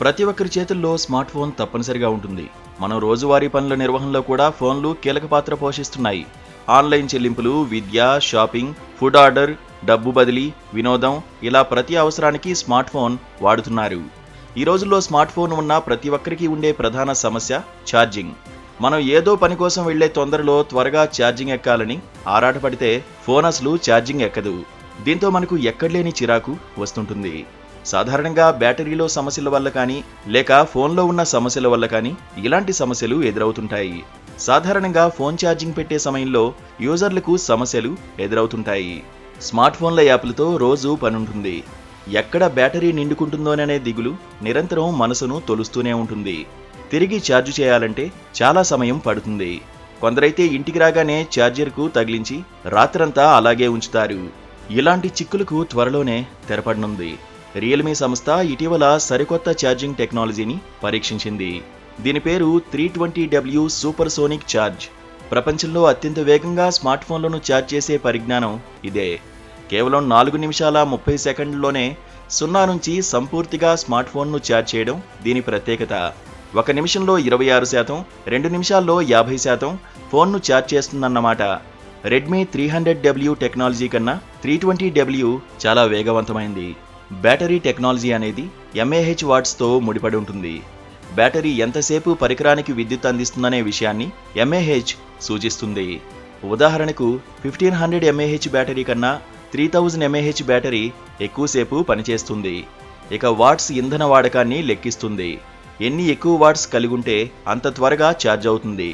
ప్రతి ఒక్కరి చేతుల్లో స్మార్ట్ ఫోన్ తప్పనిసరిగా ఉంటుంది. మనం రోజువారీ పనుల నిర్వహణలో కూడా ఫోన్లు కీలక పాత్ర పోషిస్తున్నాయి. ఆన్లైన్ చెల్లింపులు, విద్య, షాపింగ్, ఫుడ్ ఆర్డర్, డబ్బు బదిలీ, వినోదం ఇలా ప్రతి అవసరానికి స్మార్ట్ ఫోన్ వాడుతున్నారు. ఈ రోజుల్లో స్మార్ట్ ఫోన్ ఉన్న ప్రతి ఒక్కరికి ఉండే ప్రధాన సమస్య ఛార్జింగ్. మనం ఏదో పని కోసం వెళ్లే తొందరలో త్వరగా ఛార్జింగ్ ఎక్కాలని ఆరాటపడితే ఫోన్ అసలు ఛార్జింగ్ ఎక్కదు. దీంతో మనకు ఎక్కడలేని చిరాకు వస్తుంటుంది. సాధారణంగా బ్యాటరీలో సమస్యల వల్ల కానీ లేక ఫోన్లో ఉన్న సమస్యల వల్ల కానీ ఇలాంటి సమస్యలు ఎదురవుతుంటాయి. సాధారణంగా ఫోన్ ఛార్జింగ్ పెట్టే సమయంలో యూజర్లకు సమస్యలు ఎదురవుతుంటాయి. స్మార్ట్ ఫోన్ల యాప్లతో రోజు పనుంటుంది. ఎక్కడ బ్యాటరీ నిండుకుంటుందోననే దిగులు నిరంతరం మనసును తొలుస్తూనే ఉంటుంది. తిరిగి ఛార్జ్ చేయాలంటే చాలా సమయం పడుతుంది. కొందరైతే ఇంటికి రాగానే ఛార్జర్కు తగిలించి రాత్రంతా అలాగే ఉంచుతారు. ఇలాంటి చిక్కులకు త్వరలోనే తెరపడనుంది. రియల్మీ సంస్థ ఇటీవల సరికొత్త ఛార్జింగ్ టెక్నాలజీని పరీక్షించింది. దీని పేరు 320W సూపర్ సోనిక్ ఛార్జ్. ప్రపంచంలో అత్యంత వేగంగా స్మార్ట్ ఫోన్లను ఛార్జ్ చేసే పరిజ్ఞానం ఇదే. కేవలం 4 నిమిషాల 30 సెకండ్లలోనే 0 నుంచి సంపూర్తిగా స్మార్ట్ ఫోన్ను ఛార్జ్ చేయడం దీని ప్రత్యేకత. 1 నిమిషంలో 26%, 2 నిమిషాల్లో 50% ఫోన్ను ఛార్జ్ చేస్తుందన్నమాట. రెడ్మీ 300W టెక్నాలజీ కన్నా 320W చాలా వేగవంతమైంది. బ్యాటరీ టెక్నాలజీ అనేది mAh వాట్స్తో ముడిపడి ఉంటుంది. బ్యాటరీ ఎంతసేపు పరికరానికి విద్యుత్ అందిస్తుందనే విషయాన్ని mAh సూచిస్తుంది. ఉదాహరణకు 1500 mAh బ్యాటరీ కన్నా 3000 mAh బ్యాటరీ ఎక్కువసేపు పనిచేస్తుంది. ఇక వాట్స్ ఇంధన వాడకాన్ని లెక్కిస్తుంది. ఎన్ని ఎక్కువ వాట్స్ కలిగుంటే అంత త్వరగా ఛార్జ్ అవుతుంది.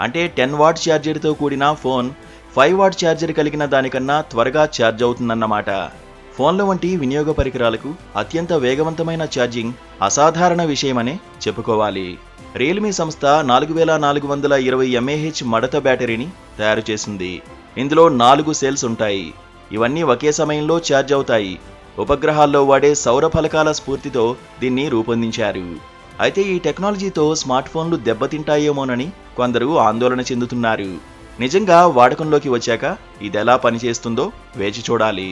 అంటే 10 వాట్ ఛార్జర్తో కూడిన ఫోన్ 5 వాట్ ఛార్జర్ కలిగిన దానికన్నా త్వరగా ఛార్జ్ అవుతుందన్నమాట. ఫోన్ల వంటి వినియోగ పరికరాలకు అత్యంత వేగవంతమైన ఛార్జింగ్ అసాధారణ విషయమనే చెప్పుకోవాలి. రియల్మీ సంస్థ 4420 mAh మడత బ్యాటరీని తయారు చేసింది. ఇందులో 4 సెల్స్ ఉంటాయి. ఇవన్నీ ఒకే సమయంలో ఛార్జ్ అవుతాయి. ఉపగ్రహాల్లో వాడే సౌర ఫలకాల స్ఫూర్తితో దీన్ని రూపొందించారు. అయితే ఈ టెక్నాలజీతో స్మార్ట్ ఫోన్లు దెబ్బతింటాయేమోనని కొందరు ఆందోళన చెందుతున్నారు. నిజంగా వాడకంలోకి వచ్చాక ఇదెలా పనిచేస్తుందో వేచి చూడాలి.